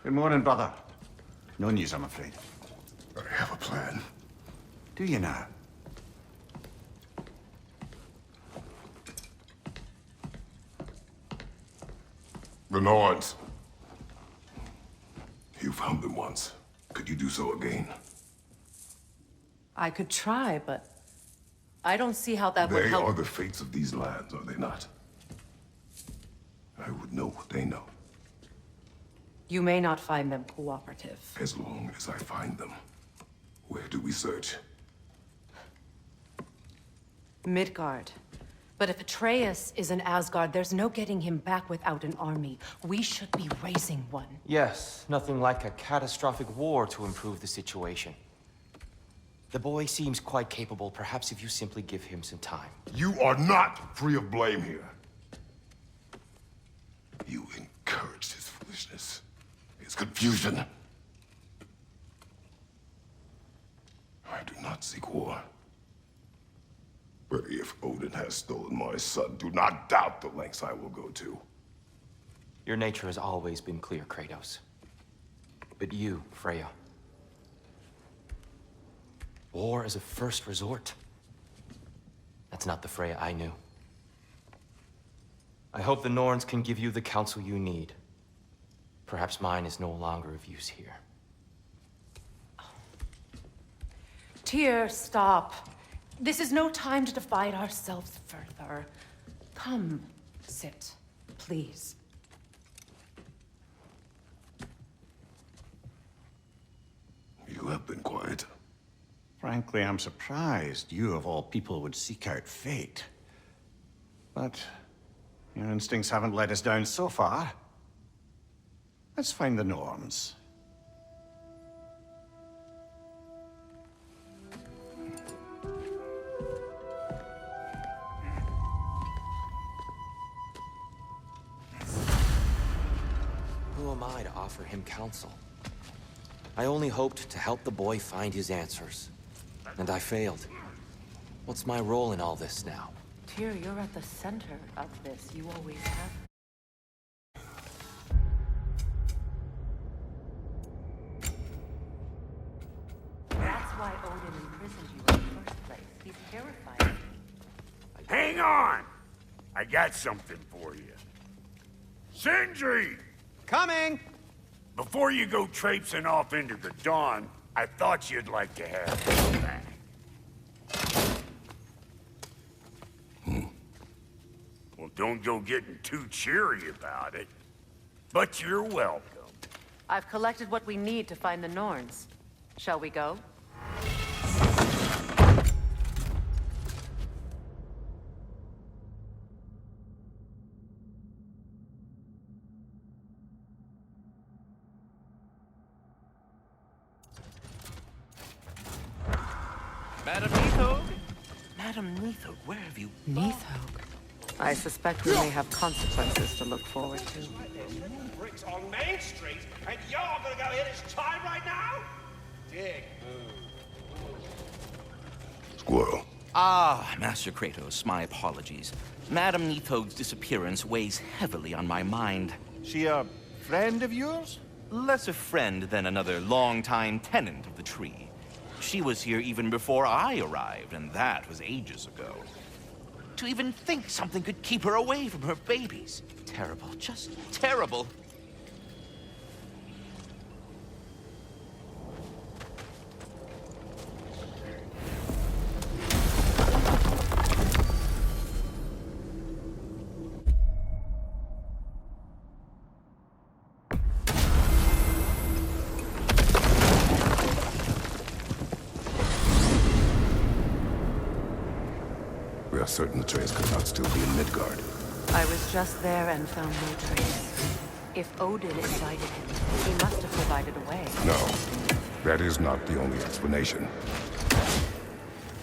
Good morning, brother. No news, I'm afraid. I have a plan. Do you now? The Norns. You found them once. Could you do so again? I could try, but I don't see how that would They help. are the fates of these lands, are they not? I would know what they know, You may not find them cooperative. as long as I find them. Where do we search? Midgard. But if Atreus is in Asgard, there's no getting him back without an army. We should be raising one. Yes, nothing like a catastrophic war to improve the situation. The boy seems quite capable. Perhaps if you simply give him some time. You are not free of blame here. You encouraged his foolishness, his confusion. I do not seek war. But if Odin has stolen my son, do not doubt the lengths I will go to. Your nature has always been clear, Kratos. But you, Freya. War is a first resort. That's not the Freya I knew. I hope the Norns can give you the counsel you need. Perhaps mine is no longer of use here. Tyr, stop. This is no time to divide ourselves further. Come, sit, please. You have been quiet. Frankly, I'm surprised you, of all people, would seek out fate. But your instincts haven't let us down so far. Let's find the Norns. Who am I to offer him counsel? I only hoped to help the boy find his answers. And I failed. What's my role in all this now? Tyr, you're at the center of this. You always have. That's why Odin imprisoned you in the first place. He's terrified of you. Hang on! I got something for you. Sindri! Coming! Before you go traipsing off into the dawn, I thought you'd like to have this back. Well, don't go getting too cheery about it. But you're welcome. I've collected what we need to find the Norns. Shall we go? Madam Neathog? Madam Neathog, where have you been? Neathog. I suspect we may have consequences to look forward to. Bricks on Main Street, and you're gonna go hit his time right now? Dig. Squirrel. Ah, Master Kratos, my apologies. Madam Neathog's disappearance weighs heavily on my mind. She a friend of yours? Less a friend than another longtime tenant of the tree. She was here even before I arrived, and that was ages ago. To even think something could keep her away from her babies. Terrible, just terrible. We are certain Atreus could not still be in Midgard. I was just there and found no trace. If Odin invited him, he must have provided a way. No, that is not the only explanation.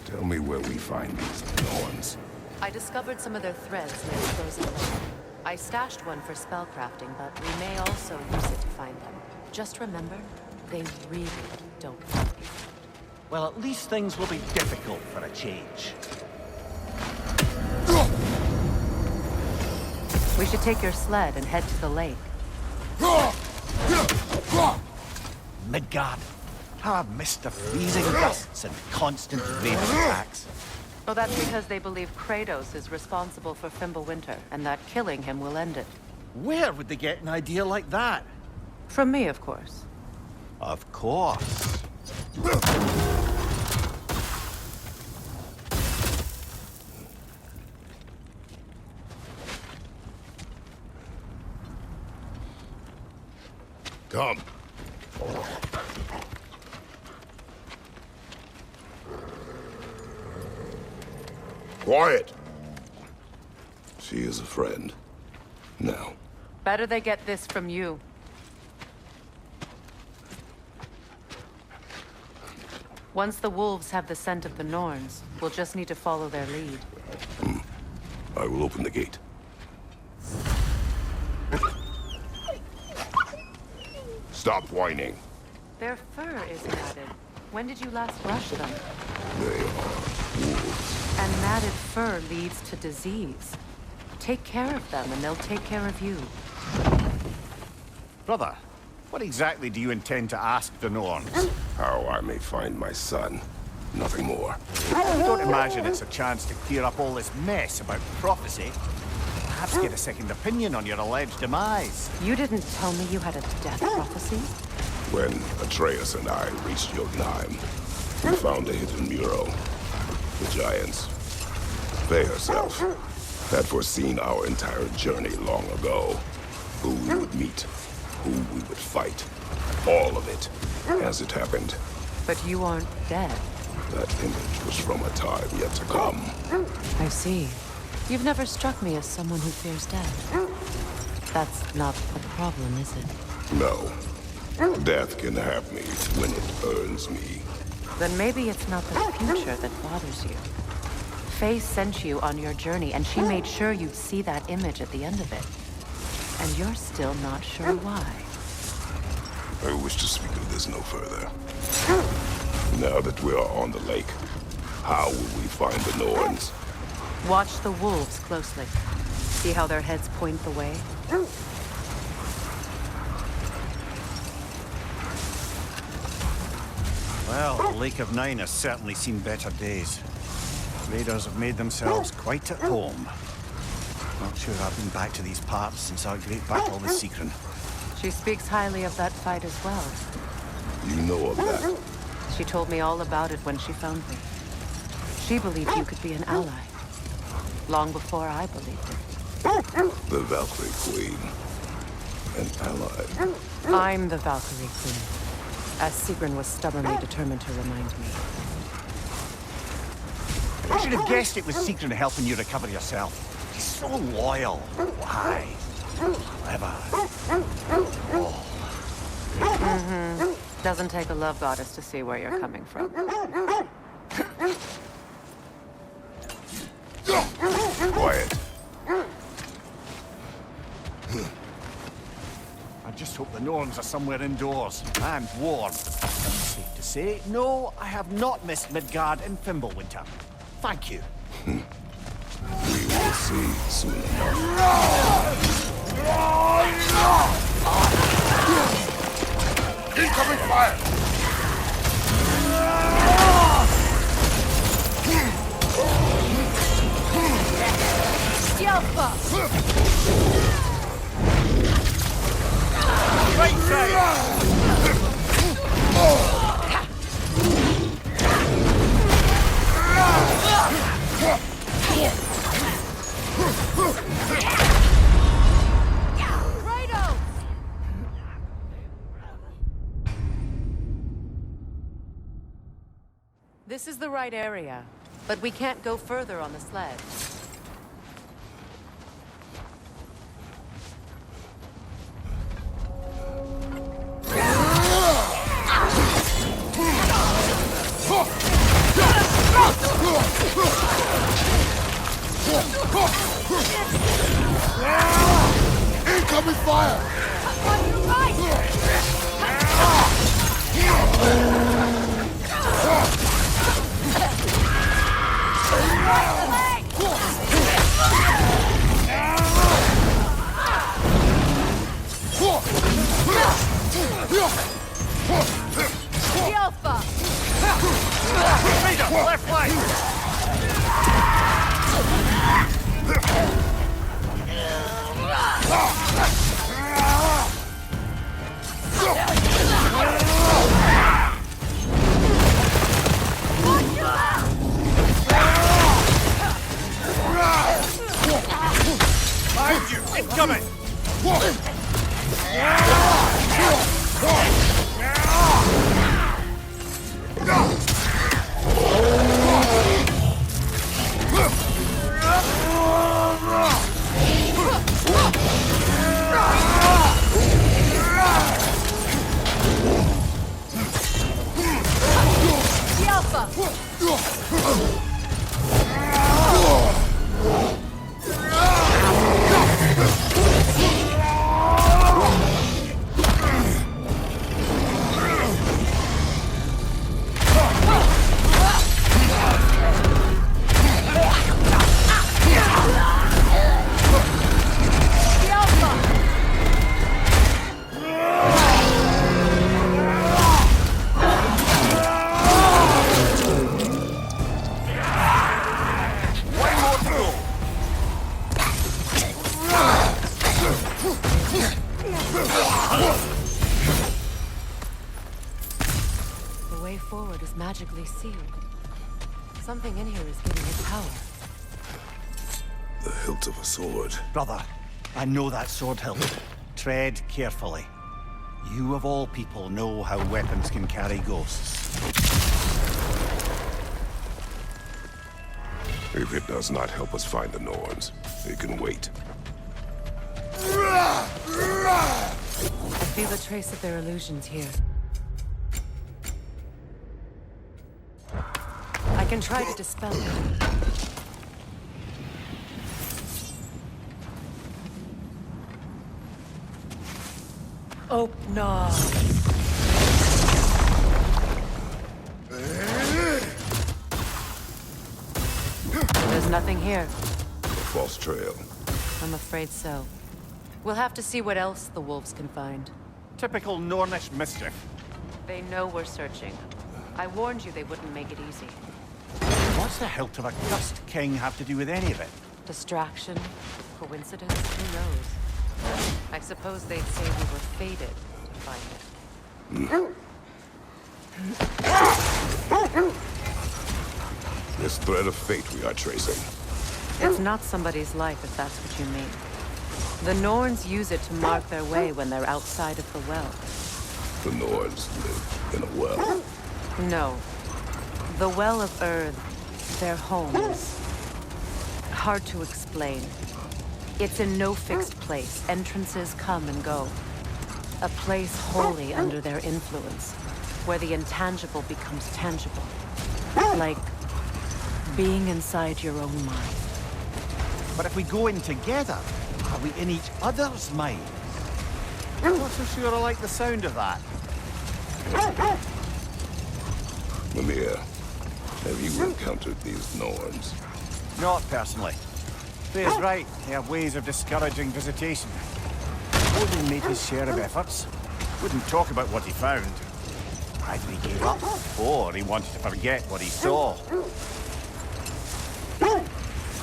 Tell me where we find these Norns. I discovered some of their threads near the frozen lake. I stashed one for spellcrafting, but we may also use it to find them. Just remember, they really don't help you. Well, at least things will be difficult for a change. We should take your sled and head to the lake. Midgard. How I've missed the freezing gusts and constant rain attacks. Well, that's because they believe Kratos is responsible for Fimbulwinter, and that killing him will end it. Where would they get an idea like that? From me, of course. Of course. Come. Quiet. She is a friend. Now. Better they get this from you. Once the wolves have the scent of the Norns, we'll just need to follow their lead. I will open the gate. Stop whining. Their fur is matted. When did you last brush them? They are wolves. And matted fur leads to disease. Take care of them, and they'll take care of you. Brother, what exactly do you intend to ask the Norns? How I may find my son. Nothing more. I don't imagine it's a chance to clear up all this mess about prophecy. Perhaps get a second opinion on your alleged demise. You didn't tell me you had a death prophecy? When Atreus and I reached Jotunheim, we found a hidden mural. The giants, they herself, had foreseen our entire journey long ago. Who we would meet, who we would fight. All of it, as it happened. But you aren't dead. That image was from a time yet to come. I see. You've never struck me as someone who fears death. That's not a problem, is it? No. Death can have me when it earns me. Then maybe it's not the future that bothers you. Faye sent you on your journey, and she made sure you'd see that image at the end of it. And you're still not sure why. I wish to speak of this no further. Now that we are on the lake, how will we find the Norns? Watch the wolves closely. See how their heads point the way? Well, the Lake of Nine has certainly seen better days. Raiders have made themselves quite at home. Not sure I've been back to these parts since our great battle with Seekron. She speaks highly of that fight as well. You know of that. She told me all about it when she found me. She believed you could be an ally. Long before I believed it. The Valkyrie Queen. An ally. I'm the Valkyrie Queen, as Seekron was stubbornly determined to remind me. I should have guessed it was Seekron helping you recover yourself. He's so loyal. Why? Clever. Doesn't take a love goddess to see where you're coming from. Quiet. I just hope the Norns are somewhere indoors and warm. Safe to say, no, I have not missed Midgard in Fimbulwinter. Thank you. We will see soon enough. Incoming fire! Right side! This is the right area, but we can't go further on the sled. Incoming fire! On your right! Yeah! Left flank! Behind you! Incoming! The Alpha! The way forward is magically sealed. Something in here is giving it power. The hilt of a sword. Brother, I know that sword hilt. Tread carefully. You of all people know how weapons can carry ghosts. If it does not help us find the Norns, it can wait. I feel a trace of their illusions here. I can try to dispel them. Oh, no. There's nothing here. A false trail. I'm afraid so. We'll have to see what else the wolves can find. Typical Nornish mischief. They know we're searching. I warned you they wouldn't make it easy. What's the hilt of a cursed king have to do with any of it? Distraction? Coincidence? Who knows? I suppose they'd say we were fated to find it. This thread of fate we are tracing. It's not somebody's life, if that's what you mean. The Norns use it to mark their way when they're outside of the well. The Norns live in a well. No. The Well of Earth, their homes. Hard to explain. It's in no fixed place. Entrances come and go. A place wholly under their influence, where the intangible becomes tangible. Like being inside your own mind. But if we go in together, are we in each other's mind? I'm not so sure I like the sound of that. Mimir, have you encountered these Norns? Not personally. Freya's right. They have ways of discouraging visitation. Odin made his share of efforts. Wouldn't talk about what he found. Either he gave up, or he wanted to forget what he saw.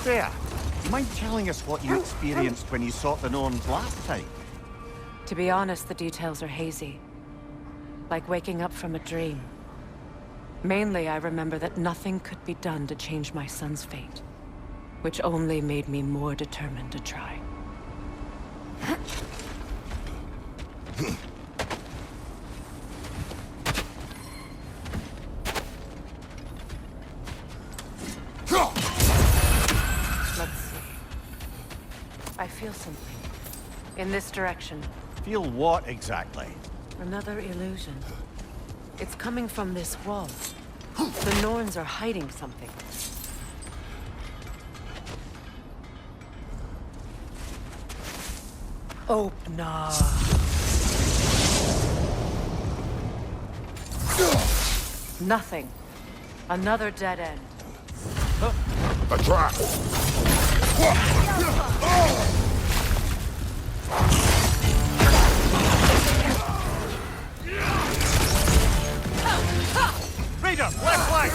Freya, do you mind telling us what you experienced when you sought the Norns last time? To be honest, the details are hazy. Like waking up from a dream. Mainly, I remember that nothing could be done to change my son's fate. Which only made me more determined to try. Let's see. I feel something. In this direction. Feel what exactly? Another illusion. It's coming from this wall. The Norns are hiding something. Oh, no. Nothing. Another dead end. A trap! Raider, left flank!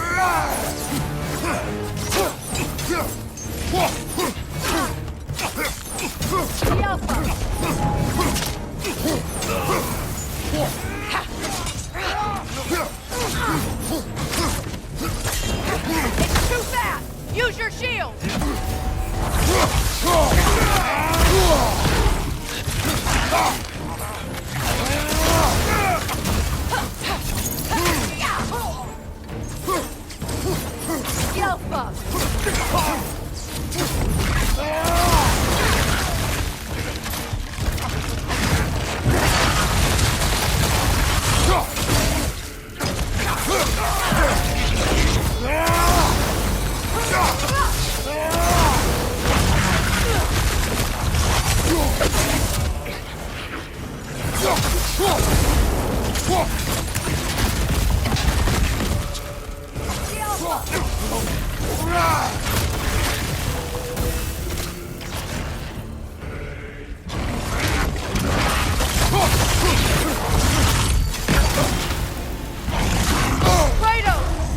Kratos!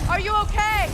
Are you okay?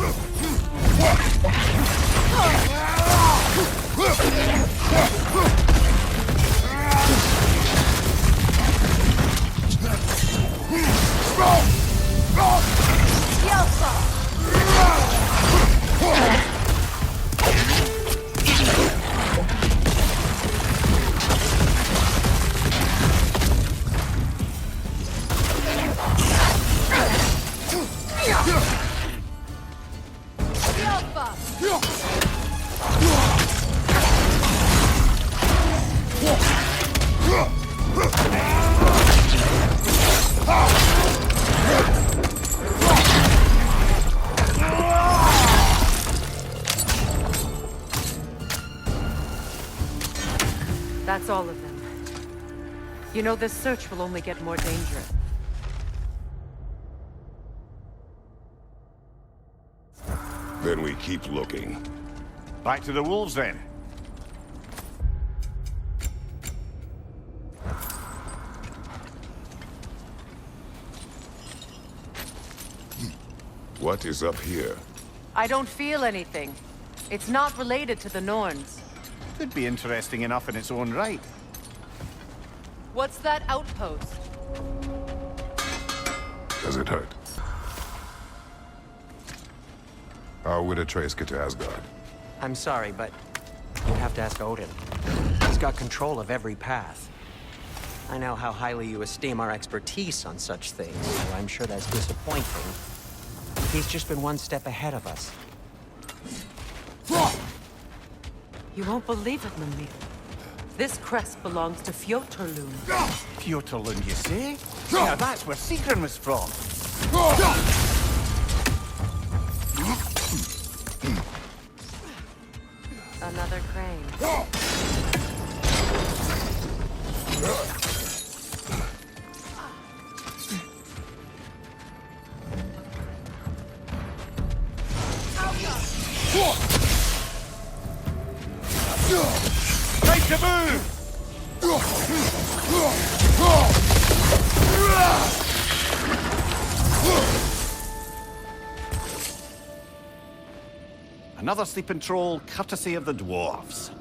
That's all of them. You know, this search will only get more dangerous. Then we keep looking. Back to the wolves, then. What is up here? I don't feel anything. It's not related to the Norns. Could be interesting enough in its own right. What's that outpost? Does it hurt? How would Atreus get to Asgard? I'm sorry, but you'd have to ask Odin. He's got control of every path. I know how highly you esteem our expertise on such things, so I'm sure that's disappointing. He's just been one step ahead of us. You won't believe it, Mimir. This crest belongs to Fjotorlund. Fjotorlund, you say? Now that's where Sigrun was from. Another crane. Make a move! Another sleeping troll, courtesy of the dwarves.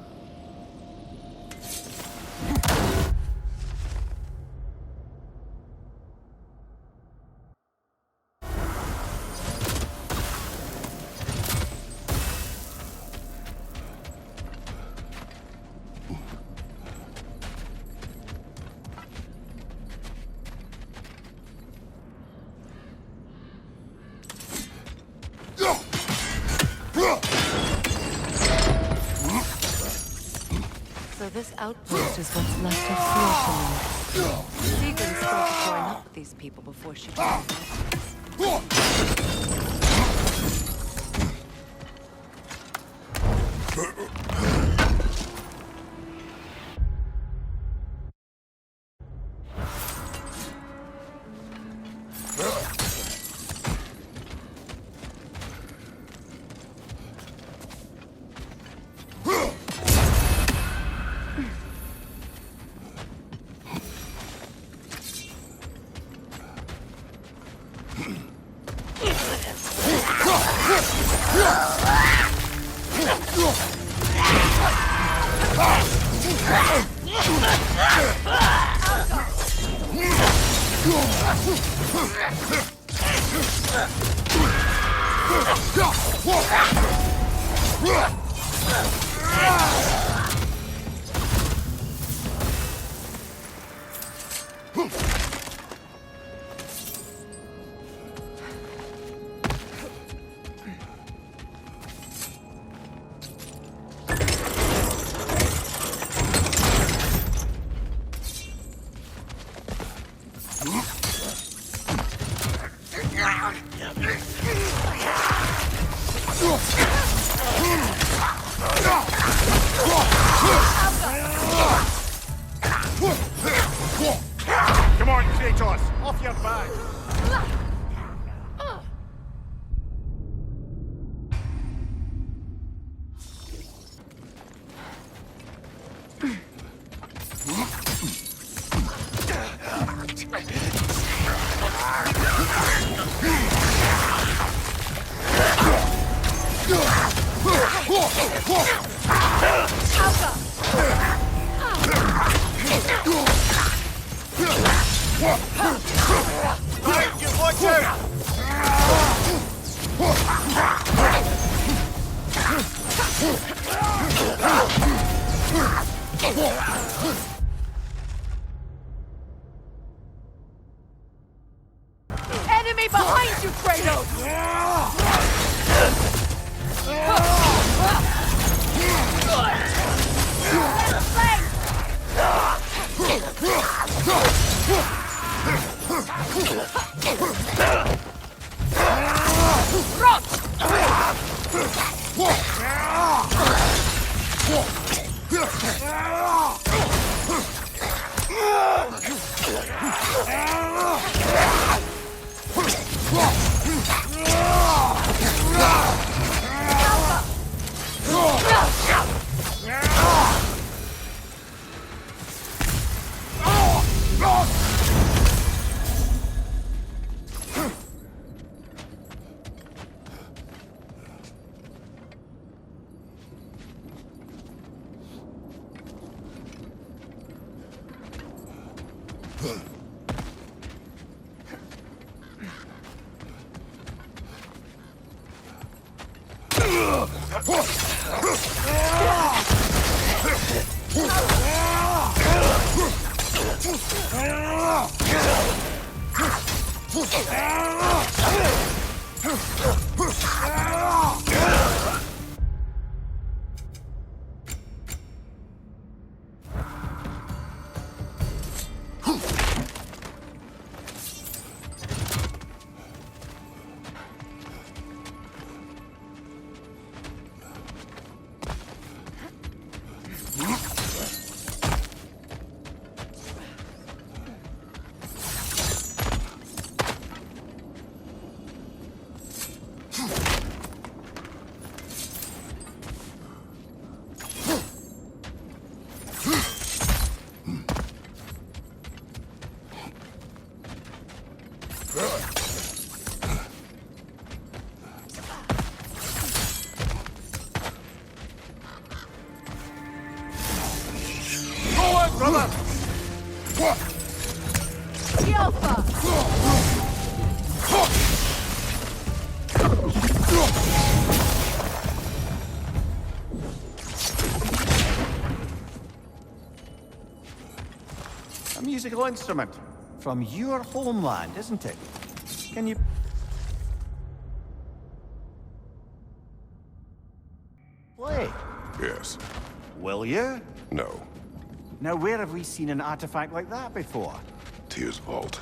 So this outpost is what's left of Fjotorlund. Sigrun spoke of growing up with these people before she joined us. Come on, Kratos! Off your back! Right, you watch out! Enemy behind you, Kratos! A musical instrument from your homeland, isn't it? Can you... play? Yes. Will you? No. Now, where have we seen an artifact like that before? Tyr's vault.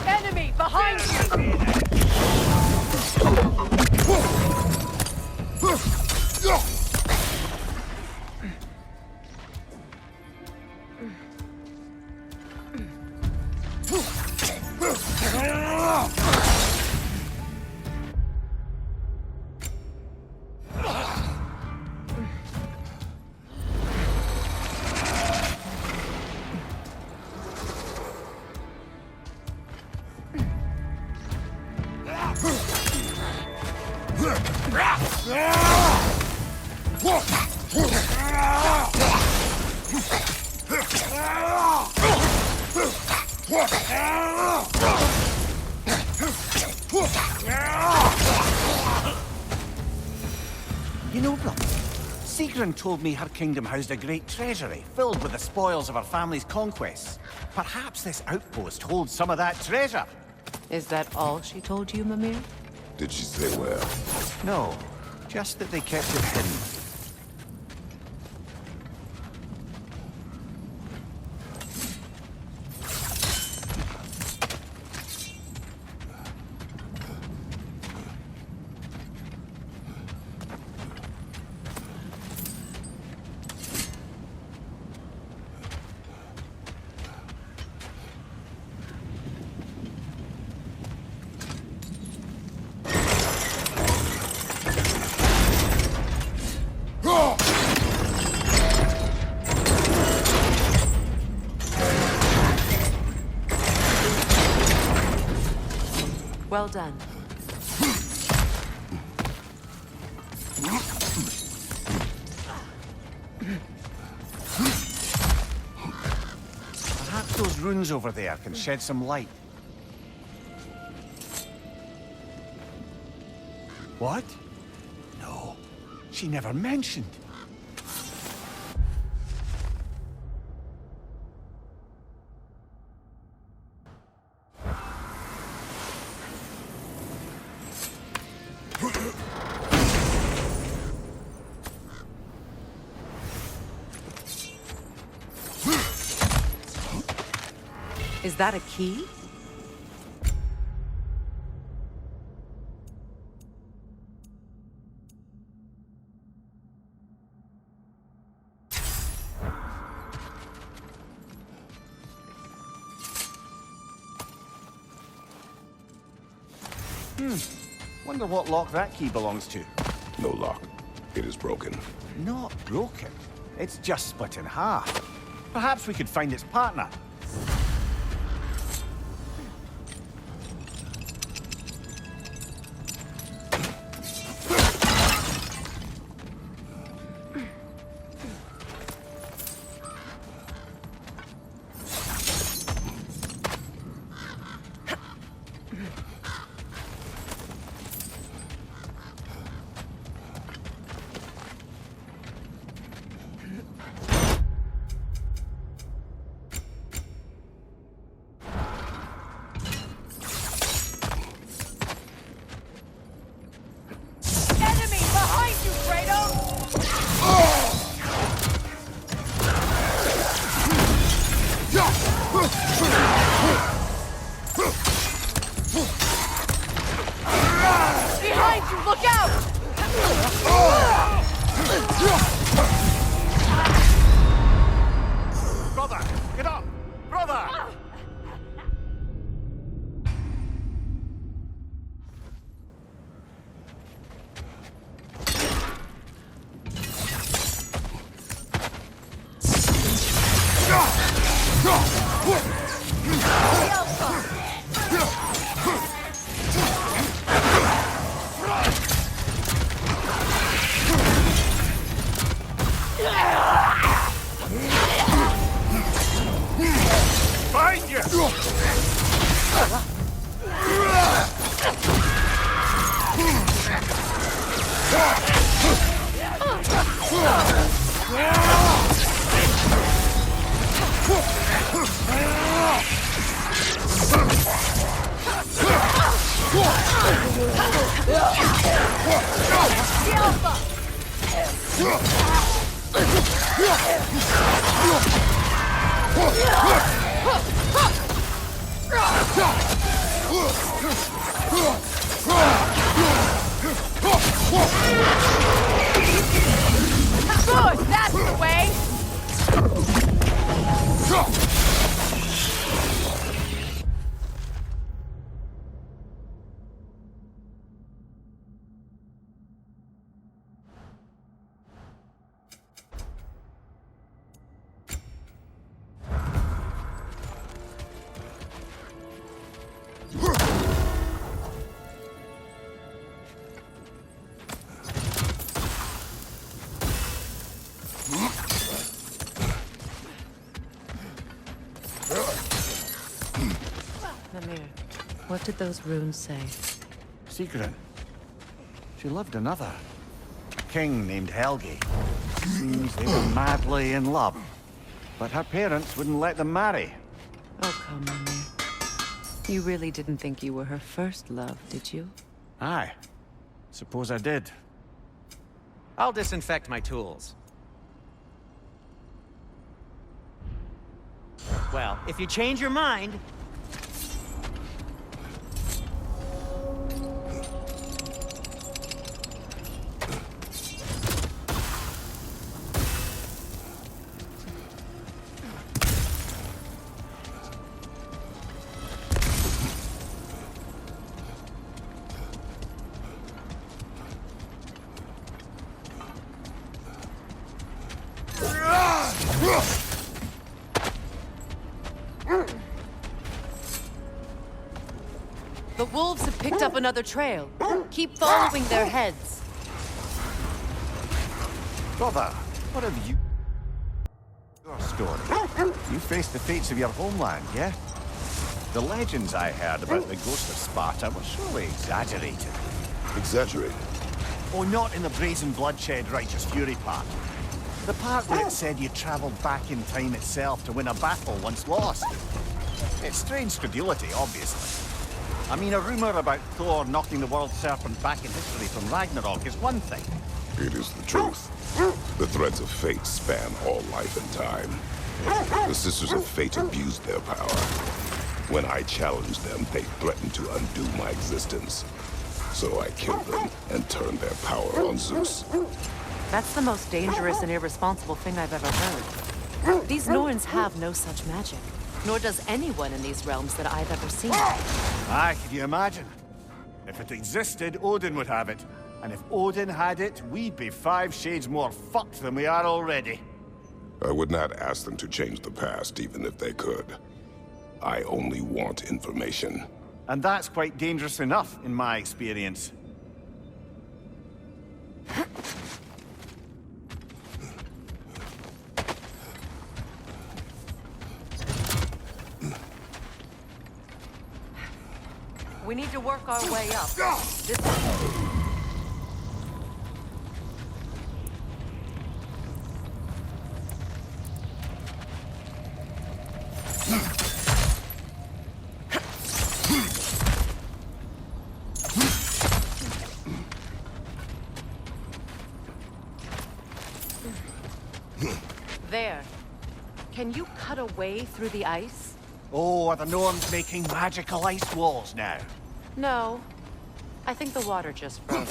Enemy behind you! You know, brother, Sigrun told me her kingdom housed a great treasury filled with the spoils of her family's conquests. Perhaps this outpost holds some of that treasure. Is that all she told you, Mimir? Did she say where? No, just that they kept it hidden. Well done. Perhaps those runes over there can shed some light. What? No, she never mentioned. Is that a key? Wonder what lock that key belongs to. No lock. It is broken. Not broken. It's just split in half. Perhaps we could find its partner. Enemy behind you, Kratos! Behind you, look out! Brother, get up! Brother! Behind you! The Alpha! Good, that's the way! What did those runes say? Secret. She loved another. A king named Helgi. Seems they were madly in love. But her parents wouldn't let them marry. Oh, come on, Mimir. You really didn't think you were her first love, did you? Aye. Suppose I did. I'll disinfect my tools. Well, if you change your mind... The wolves have picked up another trail. Keep following their heads. Brother, what have you... Your story. You faced the fates of your homeland, yeah? The legends I heard about the ghost of Sparta were surely exaggerated. Exaggerated? Oh, not in the brazen bloodshed righteous fury part. The part where it said you travelled back in time itself to win a battle once lost. It's strange credulity, obviously. I mean, a rumour about Thor knocking the world serpent back in history from Ragnarok is one thing. It is the truth. The threads of fate span all life and time. The Sisters of Fate abused their power. When I challenged them, they threatened to undo my existence. So I killed them and turned their power on Zeus. That's the most dangerous and irresponsible thing I've ever heard. These Norns have no such magic. Nor does anyone in these realms that I've ever seen. Aye, can you imagine? If it existed, Odin would have it. And if Odin had it, we'd be 5 shades more fucked than we are already. I would not ask them to change the past, even if they could. I only want information. And that's quite dangerous enough, in my experience. We need to work our way up. This There. Can you cut a way through the ice? Oh, are the Norns making magical ice walls now? No. I think the water just froze.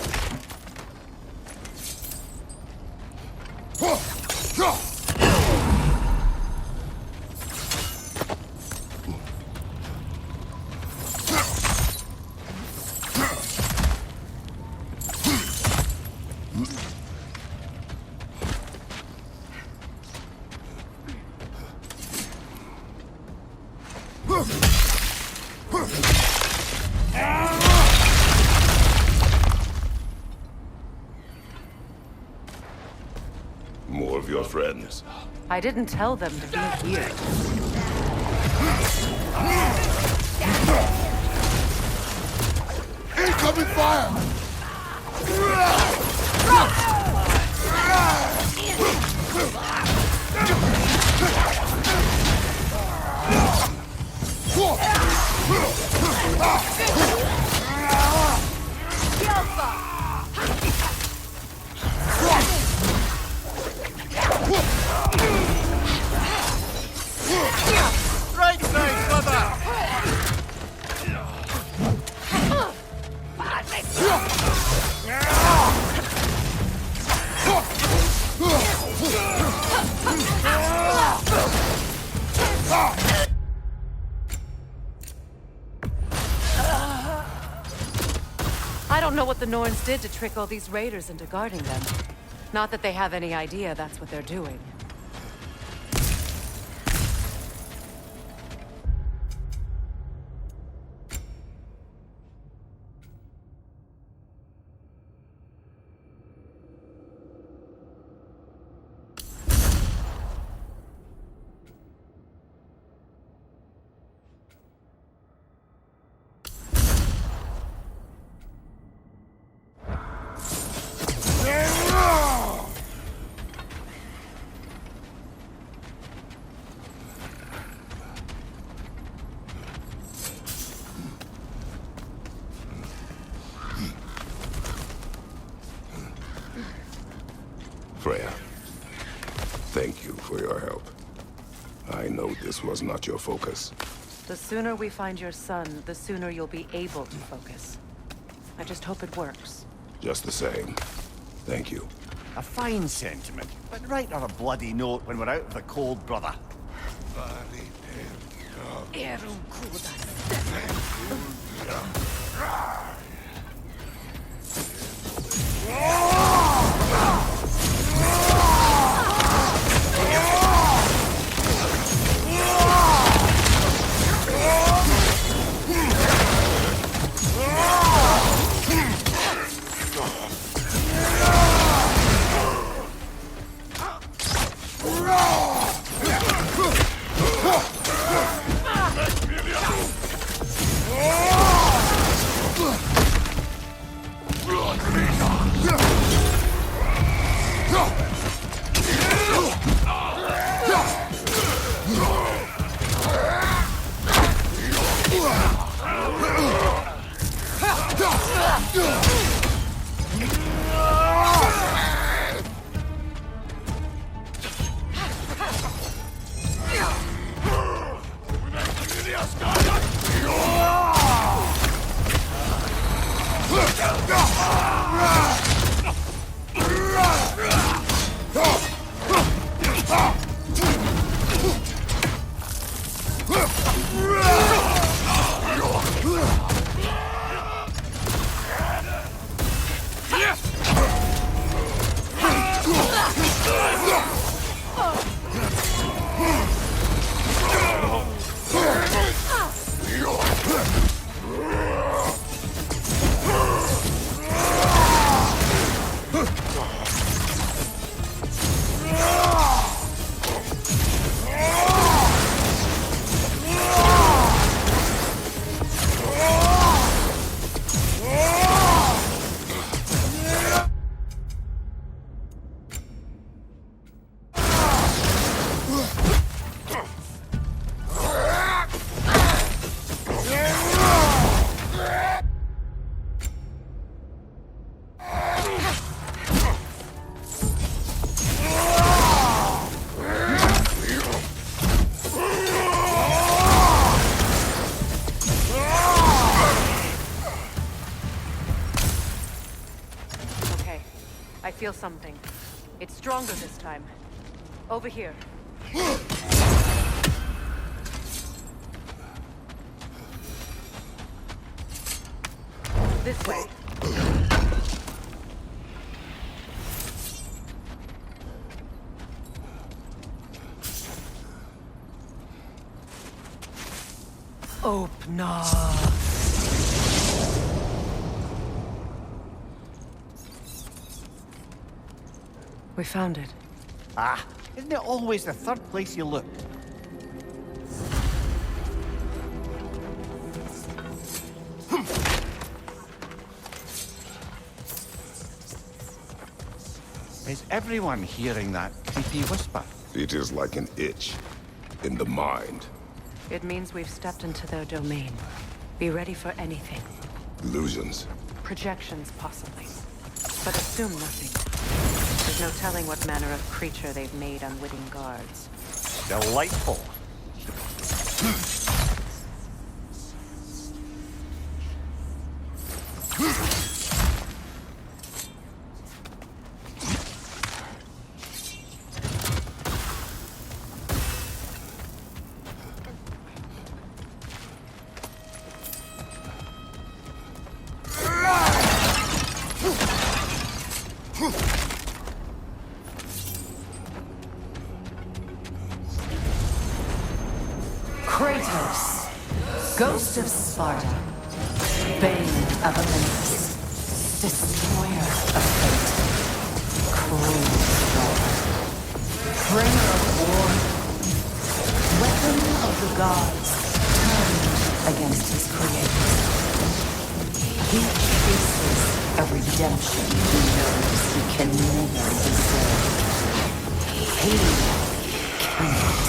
More of your friends. I didn't tell them to be here. Incoming fire! don't know what the Norns did to trick all these raiders into guarding them. Not that they have any idea that's what they're doing. Freya, thank you for your help. I know this was not your focus. The sooner we find your son, the sooner you'll be able to focus. I just hope it works. Just the same, thank you. A fine sentiment, but write on a bloody note when we're out of the cold, brother. I feel something. It's stronger this time. Over here. This way. Open up. We found it. Ah, isn't it always the third place you look? Is everyone hearing that creepy whisper? It is like an itch in the mind. It means we've stepped into their domain. Be ready for anything. Illusions. Projections, possibly. But assume nothing. There's no telling what manner of creature they've made unwitting guards. Delightful. Kratos, Ghost of Sparta, Bane of Olympus, Destroyer of Fate, Cruel Star, Bringer of War, Weapon of the Gods, turned against his creators. He faces a redemption he knows he can never deserve. He cannot.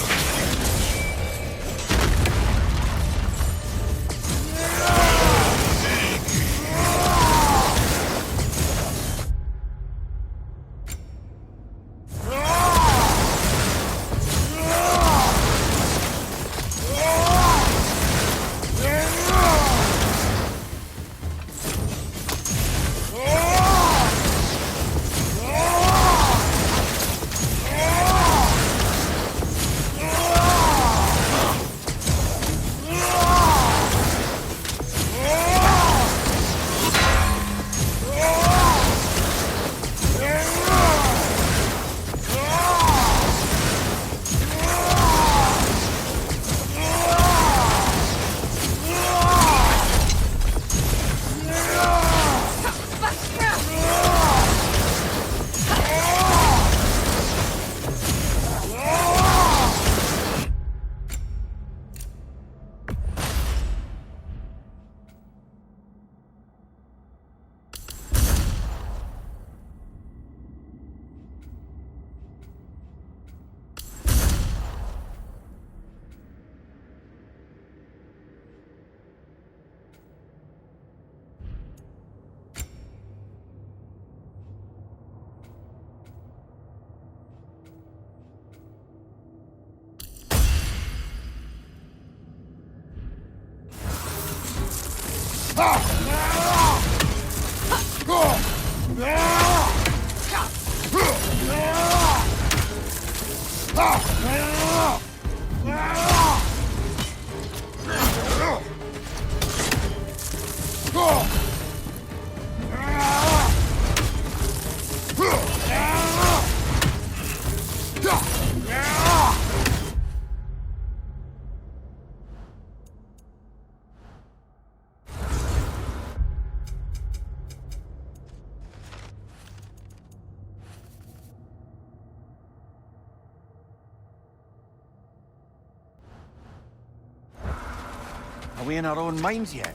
Are we in our own minds yet?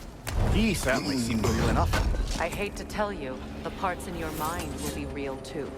He certainly seemed real enough. I hate to tell you, the parts in your mind will be real too.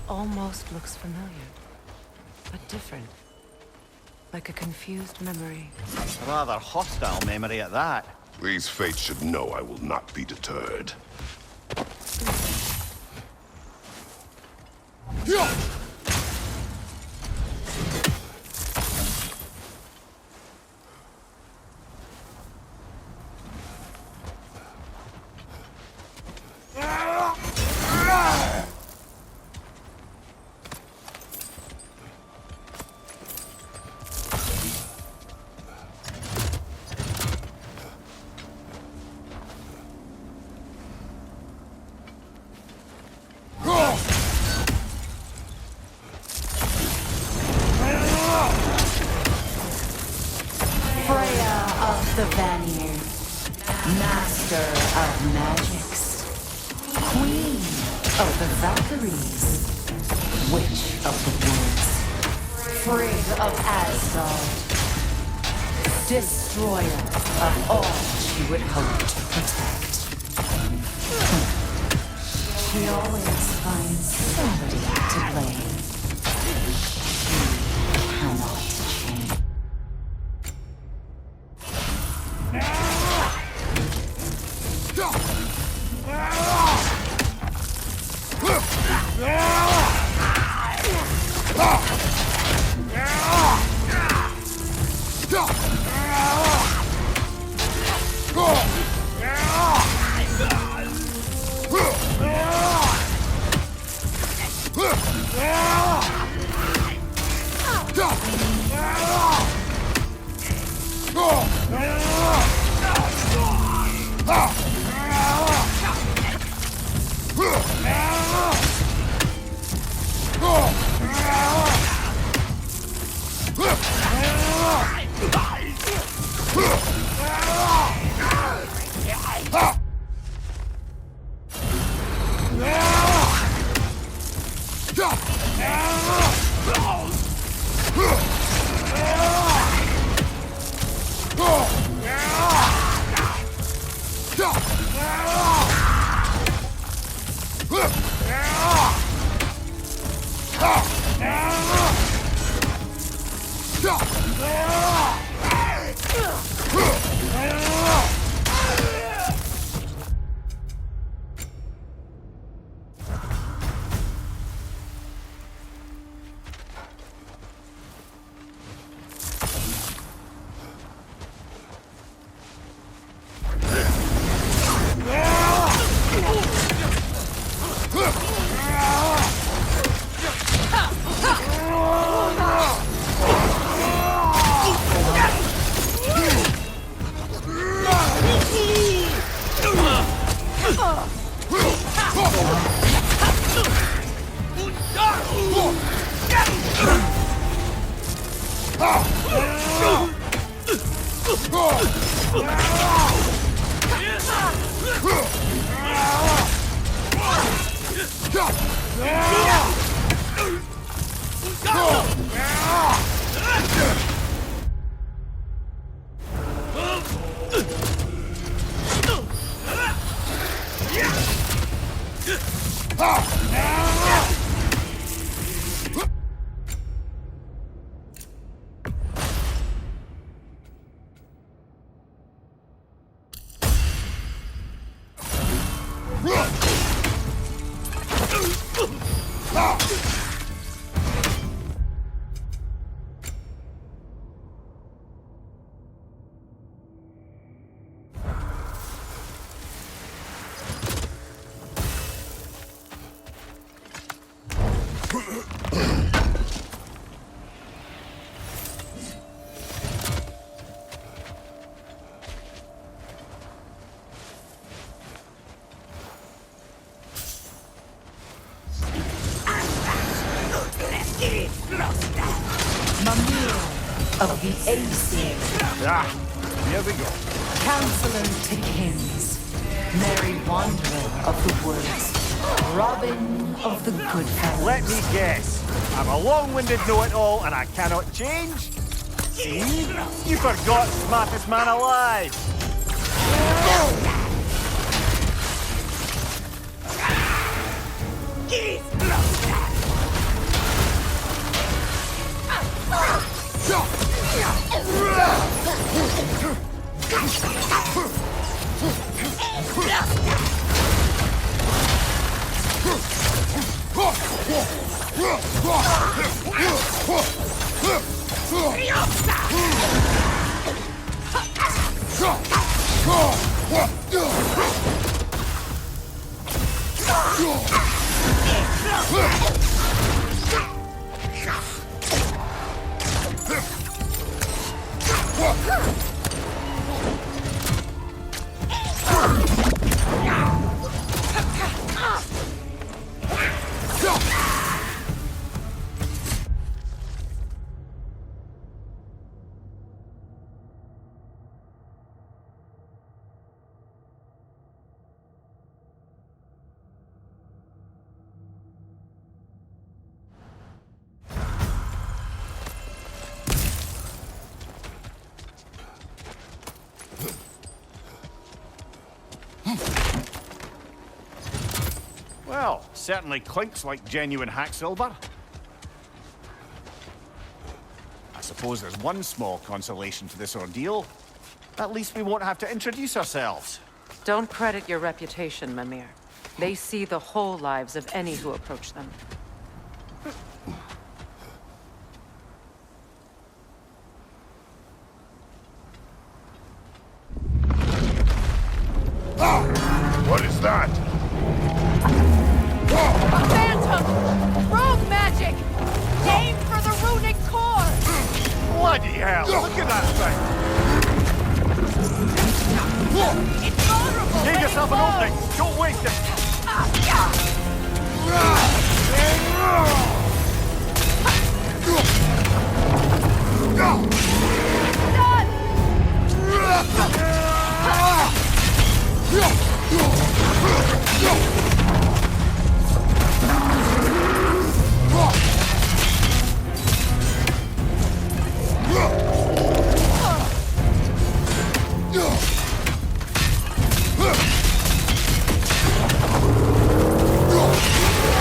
Almost looks familiar, but different. Like a confused memory. A rather hostile memory at that. These fates should know I will not be deterred. Mimir, master of magics, queen of the Valkyries, witch of the woods, Frigg of Asgard, destroyer of all she would hope to protect. She always finds somebody to blame. She cannot change. Mimir of the Aesir. Here we go. Counselor to kings, merry wanderer of the woods, Robin of the Goodfellas. Let me guess. I'm a long-winded know-it-all and I cannot change? See? You forgot smartest man alive. Well, certainly clinks like genuine hack silver. I suppose there's one small consolation to this ordeal. At least we won't have to introduce ourselves. Don't credit your reputation, Mimir. They see the whole lives of any who approach them. What is that? Phantom! Rogue magic! Aim for the runic core! Bloody hell, look at that thing! It's vulnerable! Give yourself an opening! Don't waste it!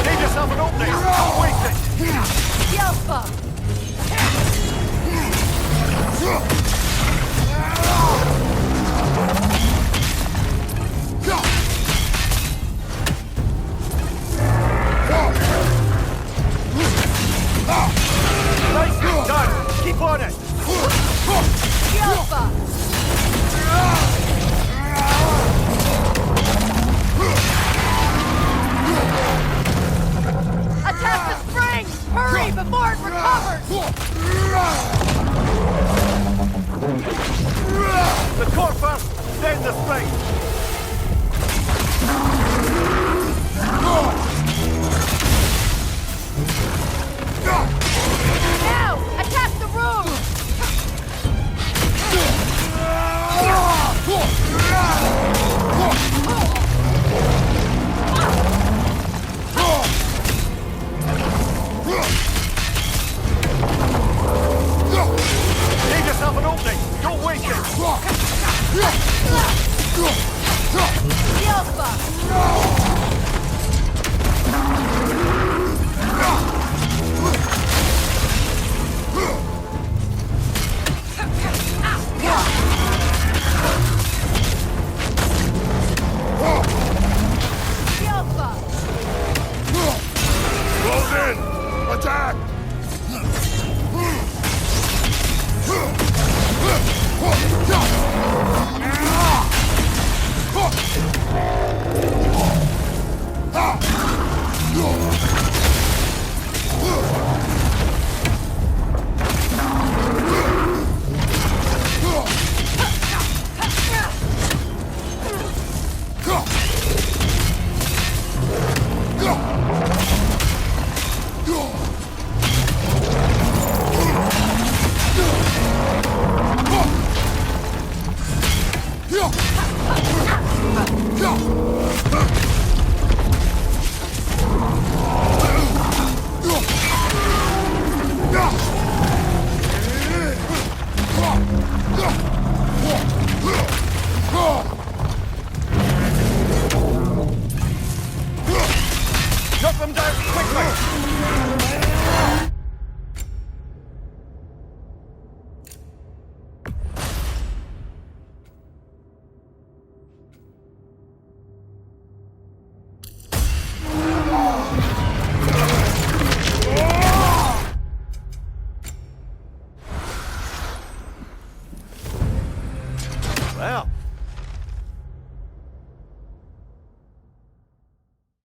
Give yourself an opening! Don't waste it! Yelpa! Nicely done! Keep on it! Yelpa! Attack the spring! Hurry before it recovers! The core first, then the spring! Now! Attack the room! Give yourself an opening! Don't waste it! Yelpa! Yelpa! Close in! Attack!